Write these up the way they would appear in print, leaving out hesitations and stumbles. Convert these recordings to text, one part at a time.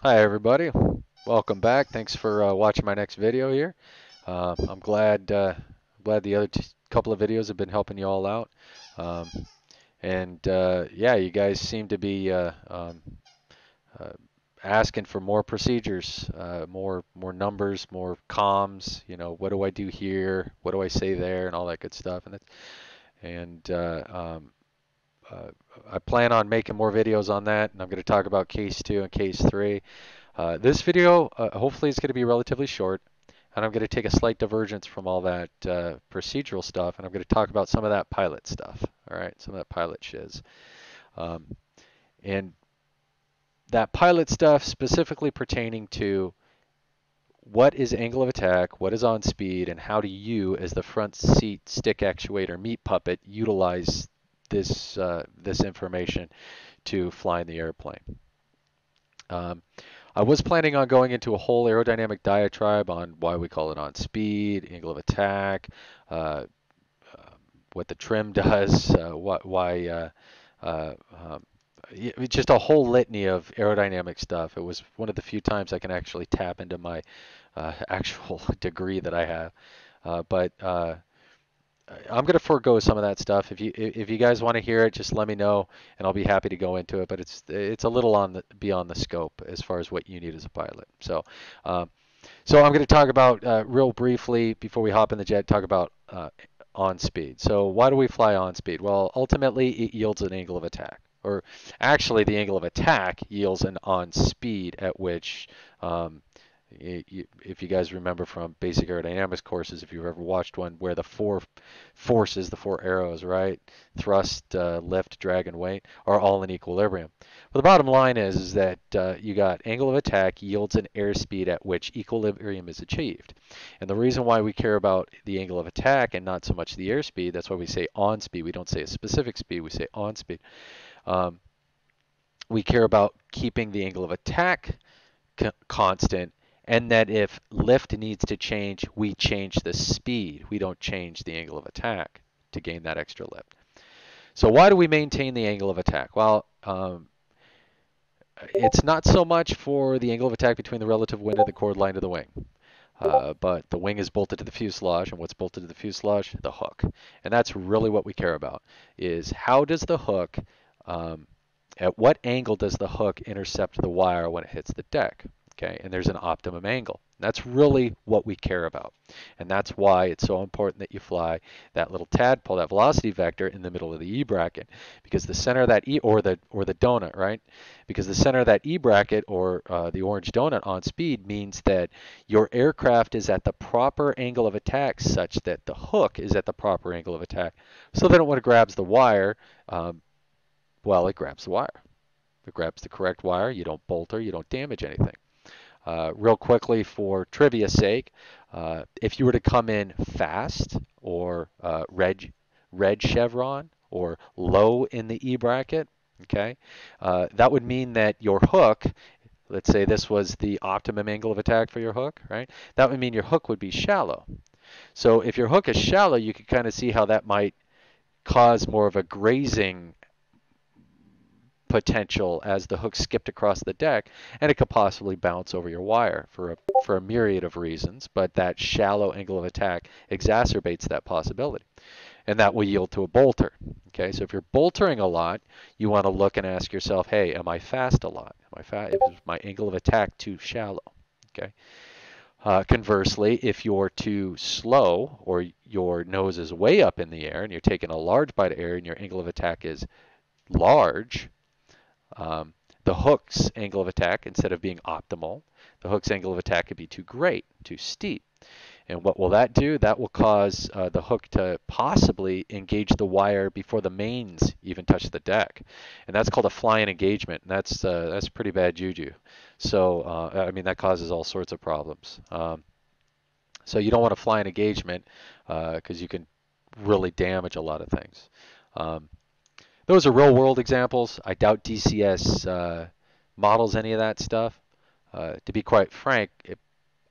Hi everybody, welcome back. Thanks for watching my next video here. I'm glad the other couple of videos have been helping you all out. Um, yeah, you guys seem to be uh, asking for more procedures, more numbers, more comms. You know, what do I do here? What do I say there, and all that good stuff. And uh, I plan on making more videos on that, and I'm going to talk about case 2 and case 3. This video, hopefully, is going to be relatively short, and I'm going to take a slight divergence from all that procedural stuff, and I'm going to talk about some of that pilot stuff. All right, some of that pilot shiz. Um, and that pilot stuff specifically pertaining to what is angle of attack, what is on speed, and how do you, as the front seat stick actuator meat puppet, utilize this information to fly in the airplane. Um, I was planning on going into a whole aerodynamic diatribe on why we call it on speed, angle of attack, uh, what the trim does, why, just a whole litany of aerodynamic stuff. It was one of the few times I can actually tap into my actual degree that I have. But I'm going to forego some of that stuff. If you guys want to hear it, just let me know, and I'll be happy to go into it. But it's a little beyond the scope as far as what you need as a pilot. Um, so I'm going to talk about real briefly before we hop in the jet. Talk about on speed. So why do we fly on speed? Well, ultimately it yields an angle of attack, or actually the angle of attack yields an on speed at which um, if you guys remember from basic aerodynamics courses, if you've ever watched one where the four forces, the four arrows, right, thrust, lift, drag, and weight, are all in equilibrium. But the bottom line is that you got angle of attack yields an airspeed at which equilibrium is achieved. And the reason why we care about the angle of attack and not so much the airspeed, that's why we say on speed. We don't say a specific speed, we say on speed. Um, we care about keeping the angle of attack constant, and that if lift needs to change, we change the speed. We don't change the angle of attack to gain that extra lift. So why do we maintain the angle of attack? Well, it's not so much for the angle of attack between the relative wind and the chord line of the wing. But the wing is bolted to the fuselage, and what's bolted to the fuselage? The hook. And that's really what we care about, is how does the hook, at what angle does the hook intercept the wire when it hits the deck? Okay, and there's an optimum angle. That's really what we care about. And that's why it's so important that you fly that little tadpole, that velocity vector, in the middle of the E bracket, because the center of that E, or the donut, right? Because the center of that E bracket, or the orange donut on speed, means that your aircraft is at the proper angle of attack such that the hook is at the proper angle of attack, so that when it grabs the wire, well, it grabs the wire. It grabs the correct wire. You don't bolt her. You don't damage anything. Real quickly, for trivia's sake, if you were to come in fast, or red chevron, or low in the E bracket, okay, that would mean that your hook, let's say this was the optimum angle of attack for your hook, right? That would mean your hook would be shallow. So if your hook is shallow, you can kind of see how that might cause more of a grazing potential as the hook skipped across the deck, and it could possibly bounce over your wire for a myriad of reasons, but that shallow angle of attack exacerbates that possibility, and that will yield to a bolter. Okay, so if you're boltering a lot, you want to look and ask yourself, hey, am I fast a lot? Am I fast? Is my angle of attack too shallow? Okay. Conversely, if you're too slow, or your nose is way up in the air and you're taking a large bite of air and your angle of attack is large, um, the hook's angle of attack, instead of being optimal, the hook's angle of attack could be too great, too steep. And what will that do? That will cause the hook to possibly engage the wire before the mains even touch the deck. And that's called a flying engagement. And that's pretty bad juju. So, I mean, that causes all sorts of problems. So you don't want to fly an engagement because you can really damage a lot of things. Um, those are real world examples. I doubt DCS models any of that stuff. To be quite frank,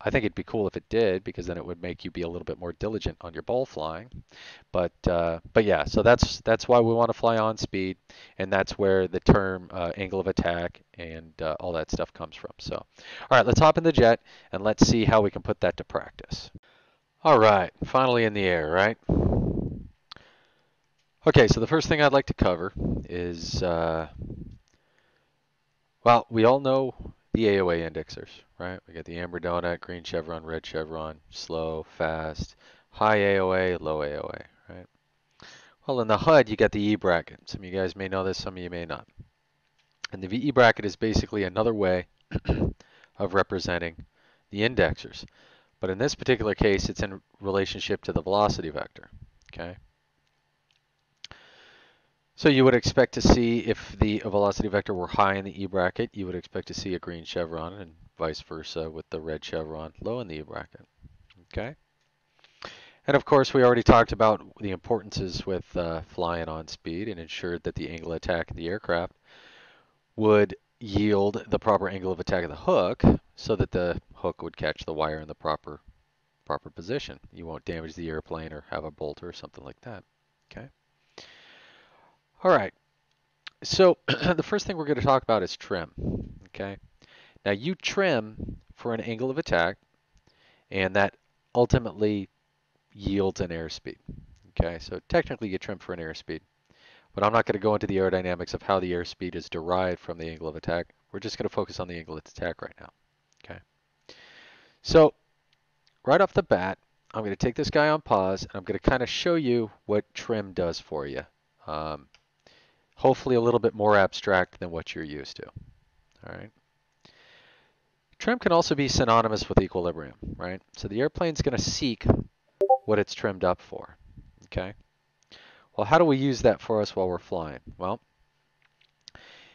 I think it'd be cool if it did, because then it would make you be a little bit more diligent on your ball flying. But yeah, so that's why we want to fly on speed, and that's where the term angle of attack and all that stuff comes from. So, all right, let's hop in the jet and let's see how we can put that to practice. All right, finally in the air, right? Okay, so the first thing I'd like to cover is, well, we all know the AOA indexers, right? We got the amber donut, green chevron, red chevron, slow, fast, high AOA, low AOA, right? Well, in the HUD, you got the E bracket. Some of you guys may know this, some of you may not. And the VE bracket is basically another way of representing the indexers. But in this particular case, it's in relationship to the velocity vector, okay? So you would expect to see, if the velocity vector were high in the E bracket, you would expect to see a green chevron, and vice versa with the red chevron low in the E bracket, okay? And of course, we already talked about the importances with flying on speed, and ensured that the angle of attack of the aircraft would yield the proper angle of attack of the hook, so that the hook would catch the wire in the proper position. You won't damage the airplane or have a bolt or something like that, okay? All right, so the first thing we're going to talk about is trim, okay? Now you trim for an angle of attack, and that ultimately yields an airspeed, okay? So technically you trim for an airspeed, but I'm not going to go into the aerodynamics of how the airspeed is derived from the angle of attack. We're just going to focus on the angle of attack right now, okay? So right off the bat, I'm going to take this guy on pause, and I'm going to kind of show you what trim does for you. Hopefully a little bit more abstract than what you're used to. All right. Trim can also be synonymous with equilibrium, right? So the airplane's going to seek what it's trimmed up for, okay? Well, how do we use that for us while we're flying? Well,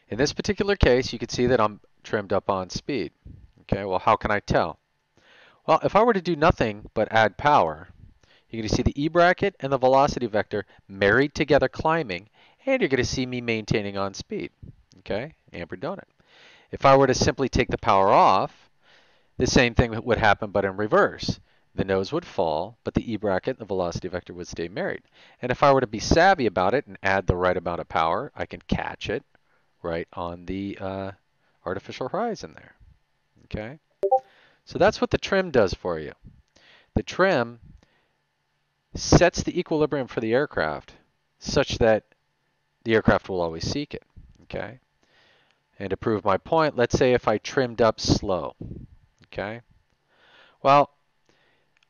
in this particular case, you can see that I'm trimmed up on speed, okay? Well, how can I tell? Well, if I were to do nothing but add power, you're going to see the E bracket and the velocity vector married together climbing, and you're going to see me maintaining on speed, okay? Amber donut. If I were to simply take the power off, the same thing would happen, but in reverse. The nose would fall, but the E bracket and the velocity vector would stay married. And if I were to be savvy about it and add the right amount of power, I can catch it right on the artificial horizon there, okay? So that's what the trim does for you. The trim sets the equilibrium for the aircraft such that the aircraft will always seek it, okay? And to prove my point, let's say if I trimmed up slow, okay? Well,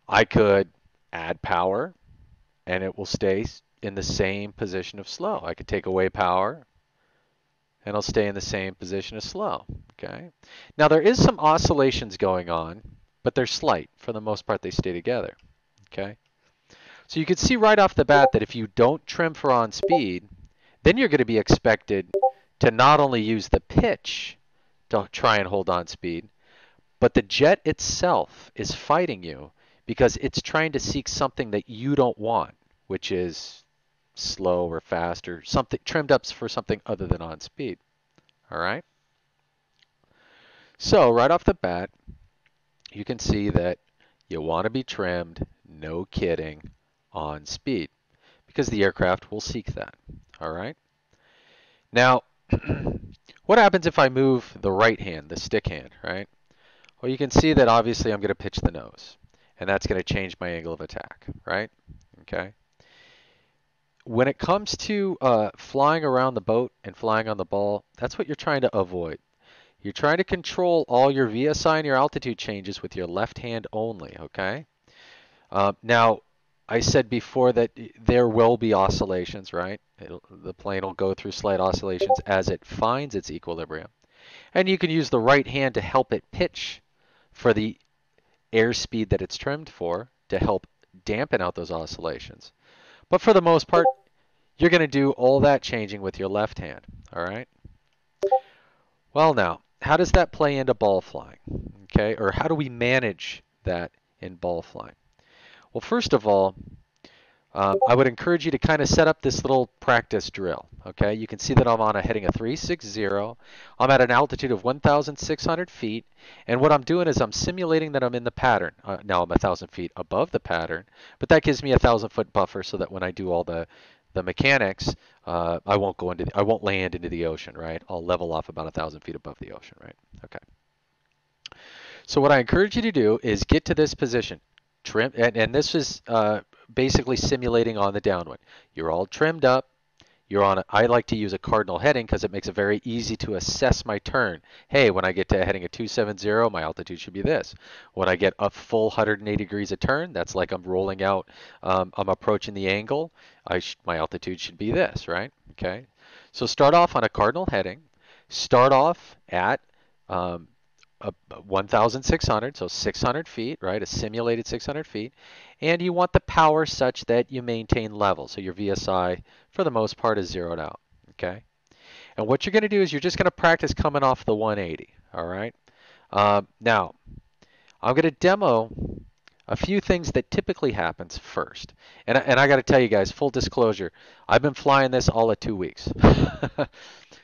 I could add power, and it will stay in the same position of slow. I could take away power, and it'll stay in the same position as slow, okay? Now, there is some oscillations going on, but they're slight. For the most part, they stay together, okay? So you can see right off the bat that if you don't trim for on speed, then you're going to be expected to not only use the pitch to try and hold on speed, but the jet itself is fighting you because it's trying to seek something that you don't want, which is slow or fast or something trimmed up for something other than on speed. All right? So right off the bat, you can see that you want to be trimmed, no kidding, on speed, because the aircraft will seek that. All right? Now, what happens if I move the right hand, the stick hand, right? Well, you can see that obviously I'm going to pitch the nose, and that's going to change my angle of attack, right? Okay. When it comes to flying around the boat and flying on the ball, that's what you're trying to avoid. You're trying to control all your VSI and your altitude changes with your left hand only, okay? Now, I said before that there will be oscillations, right? The plane will go through slight oscillations as it finds its equilibrium. And you can use the right hand to help it pitch for the airspeed that it's trimmed for to help dampen out those oscillations. But for the most part, you're going to do all that changing with your left hand, all right? Well now, how does that play into ball flying, okay? Or how do we manage that in ball flying? Well, first of all, I would encourage you to kind of set up this little practice drill, Okay, you can see that I'm on a heading of 360. I'm at an altitude of 1,600 feet, and what I'm doing is I'm simulating that I'm in the pattern. Now I'm 1,000 feet above the pattern, but that gives me a 1,000-foot buffer so that when I do all the mechanics, I won't land into the ocean, right? I'll level off about 1,000 feet above the ocean, right? Okay. So what I encourage you to do is get to this position, trim, and this is basically simulating on the downwind. You're all trimmed up. You're on. I like to use a cardinal heading because it makes it very easy to assess my turn. Hey, when I get to a heading of 270, my altitude should be this. When I get a full 180 degrees of turn, that's like I'm rolling out. I'm approaching the angle. My altitude should be this, right? Okay. So start off on a cardinal heading. Start off at 1,600, so 600 feet, right? A simulated 600 feet. And you want the power such that you maintain level. So your VSI, for the most part, is zeroed out, okay? And what you're going to do is you're just going to practice coming off the 180, all right? Now, I'm going to demo a few things that typically happens first. And I got to tell you guys, full disclosure, I've been flying this all of 2 weeks.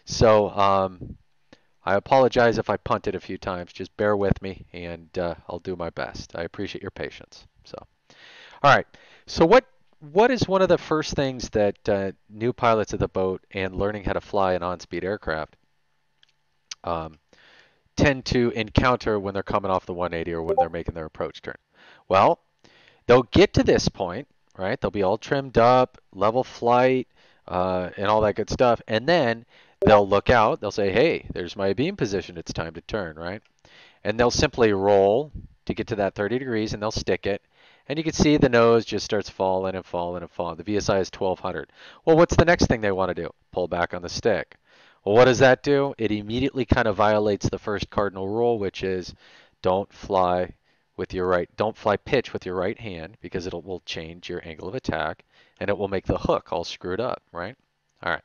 So, I apologize if I punted a few times. Just bear with me, and I'll do my best. I appreciate your patience. So, all right. So what is one of the first things that new pilots of the boat and learning how to fly an on-speed aircraft tend to encounter when they're coming off the 180 or when they're making their approach turn? Well, they'll get to this point, right? They'll be all trimmed up, level flight, and all that good stuff, and then they'll look out. They'll say, hey, there's my beam position. It's time to turn, right? And they'll simply roll to get to that 30 degrees, and they'll stick it. And you can see the nose just starts falling and falling and falling. The VSI is 1,200. Well, what's the next thing they want to do? Pull back on the stick. Well, what does that do? It immediately kind of violates the first cardinal rule, which is don't fly don't fly pitch with your right hand because it will change your angle of attack, and it will make the hook all screwed up, right? All right.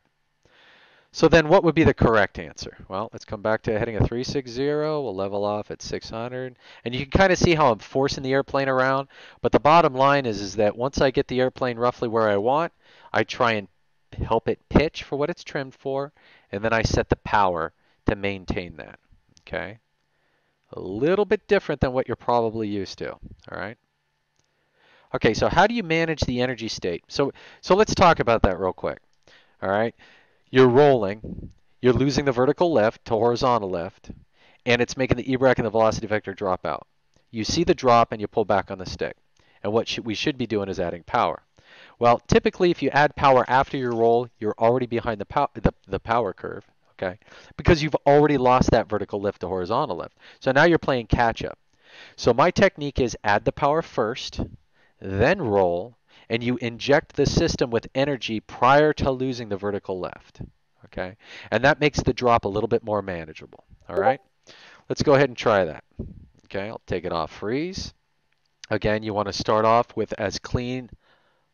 So then what would be the correct answer? Well, let's come back to heading a 360. We'll level off at 600. And you can kind of see how I'm forcing the airplane around. But the bottom line is that once I get the airplane roughly where I want, I try and help it pitch for what it's trimmed for. And then I set the power to maintain that. Okay? A little bit different than what you're probably used to. All right? Okay, so how do you manage the energy state? So let's talk about that real quick. All right? You're rolling, you're losing the vertical lift to horizontal lift, and it's making the EBRAC and the velocity vector drop out. You see the drop and you pull back on the stick. And what we should be doing is adding power. Well, typically if you add power after your roll, you're already behind the power curve, okay? Because you've already lost that vertical lift to horizontal lift. So now you're playing catch up. So my technique is add the power first, then roll, and you inject the system with energy prior to losing the vertical lift, okay? And that makes the drop a little bit more manageable, all right? Let's go ahead and try that. Okay, I'll take it off freeze. Again, you want to start off with as clean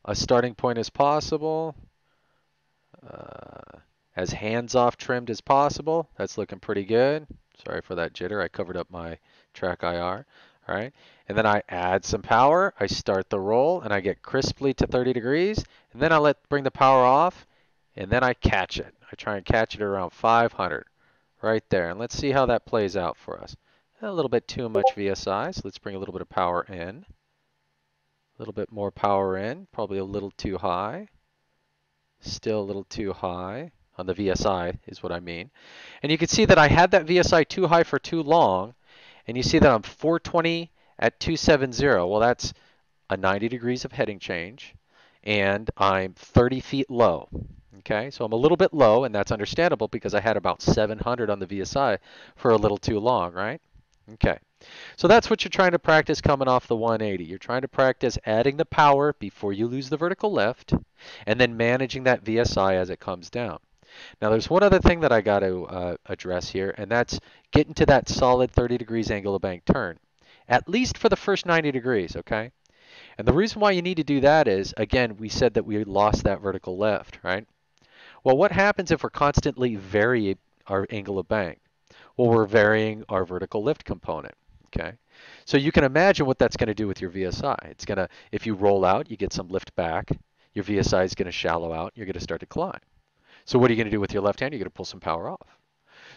a starting point as possible, as hands-off trimmed as possible. That's looking pretty good. Sorry for that jitter. I covered up my track IR. All right, and then I add some power. I start the roll, and I get crisply to 30 degrees. And then I bring the power off, and then I catch it. I try and catch it around 500, right there. And let's see how that plays out for us. A little bit too much VSI, so let's bring a little bit of power in. A little bit more power in, probably a little too high. Still a little too high on the VSI is what I mean. And you can see that I had that VSI too high for too long. And you see that I'm 420 at 270. Well, that's a 90 degrees of heading change. And I'm 30 feet low. Okay, so I'm a little bit low, and that's understandable because I had about 700 on the VSI for a little too long, right? Okay, so that's what you're trying to practice coming off the 180. You're trying to practice adding the power before you lose the vertical lift, and then managing that VSI as it comes down. Now there's one other thing that I got to address here, and that's getting to that solid 30 degrees angle of bank turn, at least for the first 90 degrees, okay? And the reason why you need to do that is, again, we said that we lost that vertical lift, right? Well, what happens if we're constantly varying our angle of bank? Well, we're varying our vertical lift component, okay? So you can imagine what that's going to do with your VSI. It's going to, if you roll out, you get some lift back, your VSI is going to shallow out, you're going to start to climb. So what are you going to do with your left hand? You're going to pull some power off.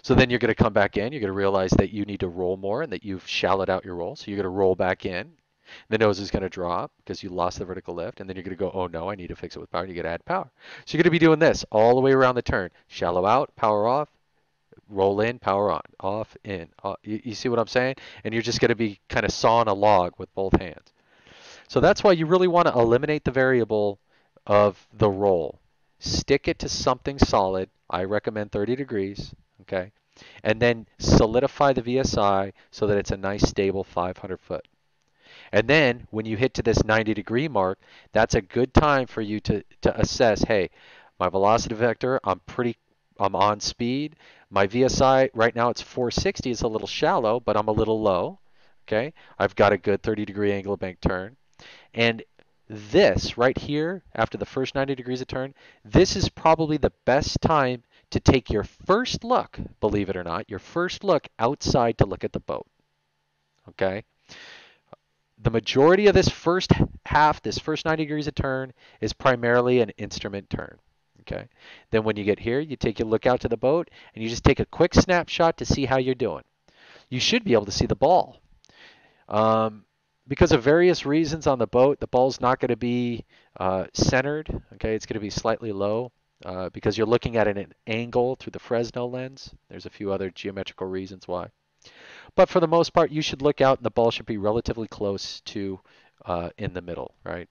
So then you're going to come back in. You're going to realize that you need to roll more and that you've shallowed out your roll. So you're going to roll back in. The nose is going to drop because you lost the vertical lift. And then you're going to go, oh no, I need to fix it with power. You're going to add power. So you're going to be doing this all the way around the turn. Shallow out, power off, roll in, power on, off, in. You see what I'm saying? And you're just going to be kind of sawing a log with both hands. So that's why you really want to eliminate the variable of the roll. Stick it to something solid. I recommend 30 degrees, okay? And then solidify the VSI so that it's a nice stable 500 foot. And then when you hit to this 90-degree mark, that's a good time for you to assess, hey, my velocity vector, I'm on speed. My VSI, right now it's 460. It's a little shallow, but I'm a little low. Okay, I've got a good 30-degree angle of bank turn. And this right here, after the first 90 degrees of turn, this is probably the best time to take your first look, believe it or not, your first look outside to look at the boat. Okay? The majority of this first half, this first 90 degrees of turn, is primarily an instrument turn. Okay. Then when you get here, you take a look out to the boat and you just take a quick snapshot to see how you're doing. You should be able to see the ball. Because of various reasons on the boat, the ball's not going to be centered. Okay, it's going to be slightly low because you're looking at an angle through the Fresnel lens. There's a few other geometrical reasons why. But for the most part, you should look out and the ball should be relatively close to in the middle, right?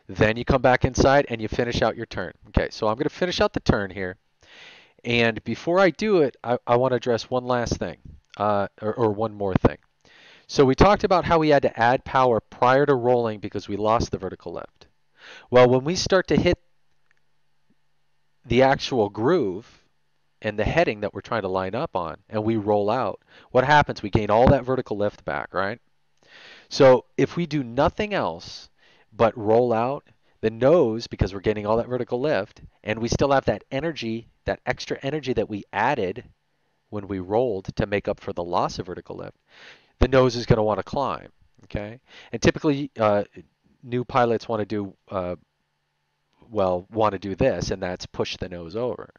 Then you come back inside and you finish out your turn. Okay, so I'm going to finish out the turn here. And before I do it, I want to address one last thing, or one more thing. So we talked about how we had to add power prior to rolling because we lost the vertical lift. Well, when we start to hit the actual groove and the heading that we're trying to line up on, and we roll out, what happens? We gain all that vertical lift back, right? So if we do nothing else but roll out, the nose, because we're getting all that vertical lift, and we still have that energy, that extra energy that we added when we rolled to make up for the loss of vertical lift, the nose is going to want to climb, okay? And typically, new pilots want to do, this, and that's push the nose over.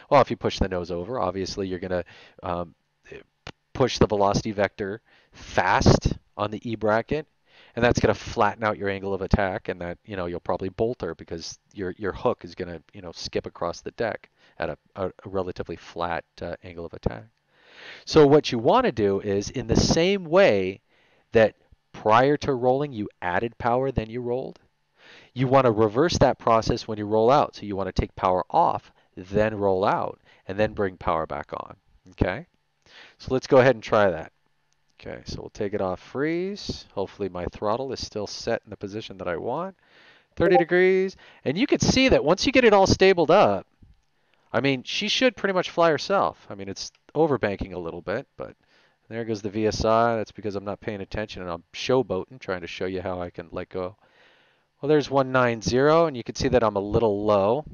Well, if you push the nose over, obviously you're going to push the velocity vector fast on the E bracket, and that's going to flatten out your angle of attack, and that you'll probably bolt her because your hook is going to skip across the deck at a relatively flat angle of attack. So what you want to do is, in the same way that prior to rolling you added power, then you rolled, you want to reverse that process when you roll out. So you want to take power off, then roll out, and then bring power back on. Okay? So let's go ahead and try that. Okay, so we'll take it off freeze. Hopefully my throttle is still set in the position that I want. 30 degrees. And you can see that once you get it all stabled up, I mean, she should pretty much fly herself. I mean, it's overbanking a little bit, but there goes the VSI. That's because I'm not paying attention and I'm showboating, trying to show you how I can let go. Well, there's 190, and you can see that I'm a little low.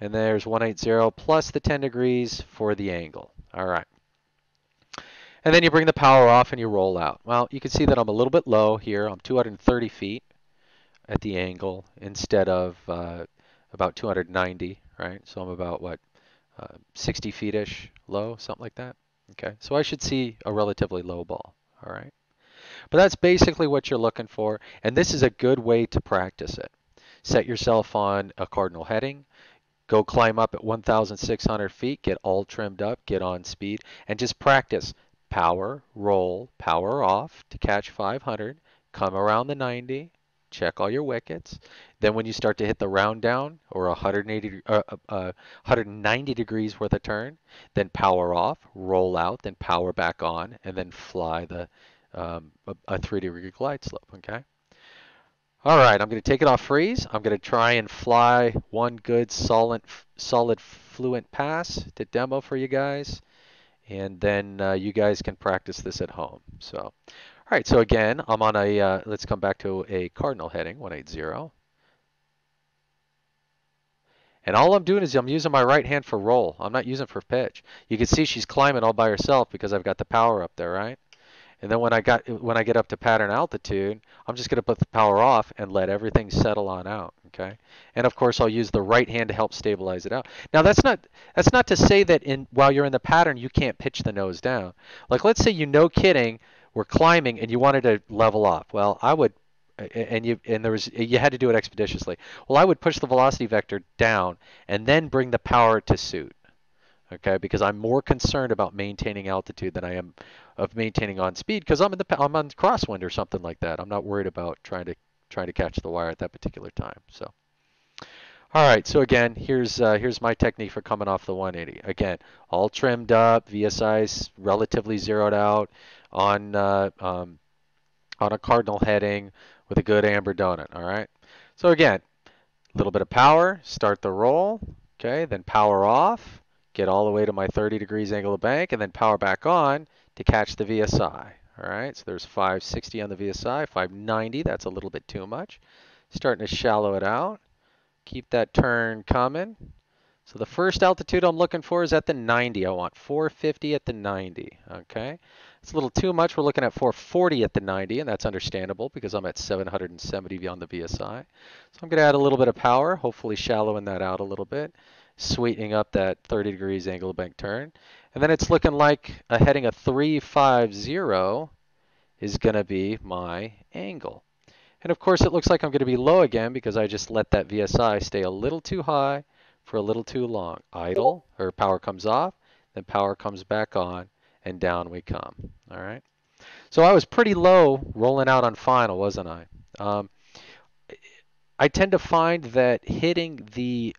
And there's 180 plus the 10 degrees for the angle. All right. And then you bring the power off and you roll out. Well, you can see that I'm a little bit low here. I'm 230 feet at the angle instead of about 290, right? So I'm about, 60 feet-ish low, something like that. Okay, so I should see a relatively low ball, all right? But that's basically what you're looking for, and this is a good way to practice it. Set yourself on a cardinal heading. Go climb up at 1,600 feet, get all trimmed up, get on speed, and just practice. Power, roll, power off to catch 500, come around the 90, check all your wickets. Then when you start to hit the round down or 190 degrees worth of turn, then power off, roll out, then power back on, and then fly a 3-degree glide slope, okay? All right, I'm going to take it off freeze. I'm going to try and fly one good solid fluent pass to demo for you guys. And then you guys can practice this at home. So, all right, so again, I'm on a, let's come back to a cardinal heading, 180. And all I'm doing is I'm using my right hand for roll. I'm not using for pitch. You can see she's climbing all by herself because I've got the power up there, right? And then when I get up to pattern altitude, I'm just going to put the power off and let everything settle on out, okay? And of course, I'll use the right hand to help stabilize it out. Now, that's not to say that while you're in the pattern, you can't pitch the nose down. Like let's say no kidding, we're climbing and you wanted to level off. Well, I would you had to do it expeditiously. Well, I would push the velocity vector down and then bring the power to suit. Okay, because I'm more concerned about maintaining altitude than I am of maintaining on speed because I'm on crosswind or something like that. I'm not worried about trying to catch the wire at that particular time. So, all right. So again, here's my technique for coming off the 180. Again, all trimmed up, VSI's relatively zeroed out on on a cardinal heading with a good amber donut. All right. So again, a little bit of power, start the roll, okay, then power off, get all the way to my 30 degrees angle of bank, and then power back on to catch the VSI. All right, so there's 560 on the VSI, 590, that's a little bit too much. Starting to shallow it out. Keep that turn coming. So the first altitude I'm looking for is at the 90. I want 450 at the 90, okay? It's a little too much. We're looking at 440 at the 90, and that's understandable because I'm at 770 beyond the VSI. So I'm going to add a little bit of power, hopefully shallowing that out a little bit, sweetening up that 30 degrees angle of bank turn. And then it's looking like a heading of 350 is going to be my angle. And of course, it looks like I'm going to be low again because I just let that VSI stay a little too high for a little too long. Idle, or power comes off, then power comes back on, and down we come. All right. So I was pretty low rolling out on final, wasn't I? I tend to find that hitting the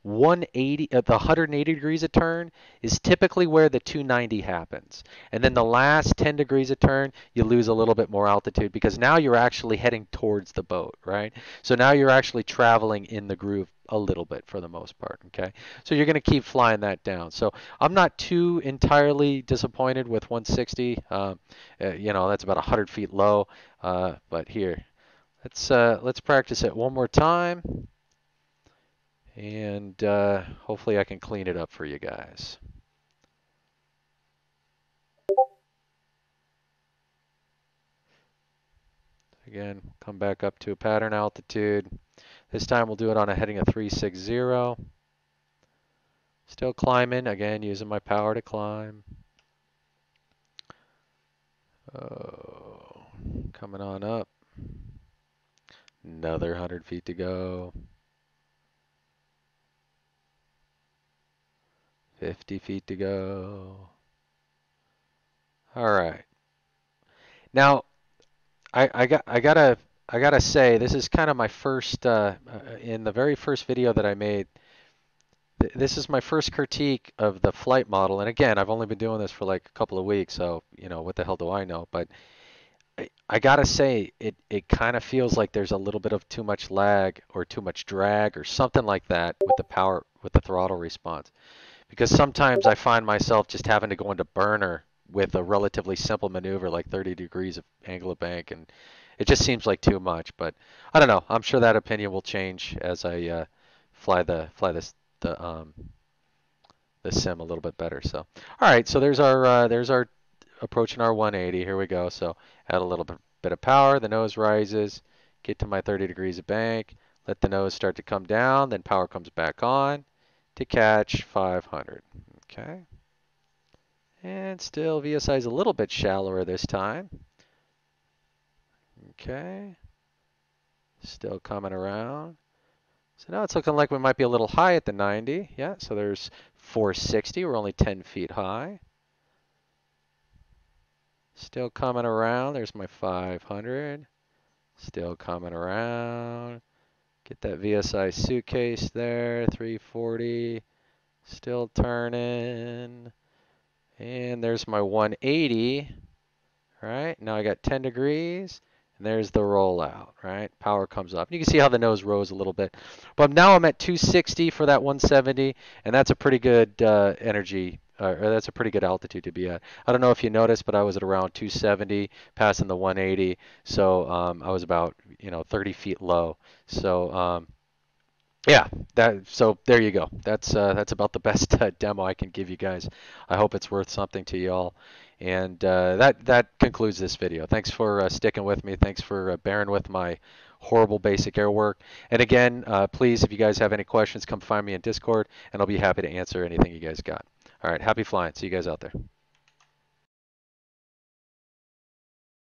180, the 180 degrees of turn is typically where the 290 happens. And then the last 10 degrees of turn, you lose a little bit more altitude because now you're actually heading towards the boat, right? So now you're actually traveling in the groove a little bit for the most part, okay? So you're going to keep flying that down. So I'm not too entirely disappointed with 160. You know, that's about 100 feet low. But here, let's practice it one more time. And hopefully I can clean it up for you guys. Again, come back up to a pattern altitude. This time we'll do it on a heading of 360. Still climbing, again, using my power to climb. Oh, coming on up. Another 100 feet to go. 50 feet to go. All right. Now, I gotta say, this is kind of my first in the very first video that I made. This is my first critique of the flight model, and again, I've only been doing this for like a couple of weeks, so you know what the hell do I know? But I gotta say, it kind of feels like there's a little bit of too much lag or too much drag or something like that with the throttle response. Because sometimes I find myself just having to go into burner with a relatively simple maneuver like 30 degrees of angle of bank, and it just seems like too much. But I don't know. I'm sure that opinion will change as I fly the sim a little bit better. So all right, so there's our approaching our 180. Here we go. So add a little bit of power. The nose rises. Get to my 30 degrees of bank. Let the nose start to come down. Then power comes back on to catch 500. Okay. And still VSI is a little bit shallower this time. Okay. Still coming around. So now it's looking like we might be a little high at the 90. Yeah, so there's 460. We're only 10 feet high. Still coming around. There's my 500. Still coming around. Get that VSI suitcase there. 340. Still turning. And there's my 180. All right, now I got 10 degrees. And there's the rollout, right? Power comes up. You can see how the nose rose a little bit. But now I'm at 260 for that 170, and that's a pretty good energy, or that's a pretty good altitude to be at. I don't know if you noticed, but I was at around 270, passing the 180. So I was about 30 feet low. So yeah, so there you go. That's about the best demo I can give you guys. I hope it's worth something to you all. And that concludes this video. Thanks for sticking with me. Thanks for bearing with my horrible basic air work. And again, please, if you guys have any questions, come find me in Discord, and I'll be happy to answer anything you guys got. All right, happy flying. See you guys out there.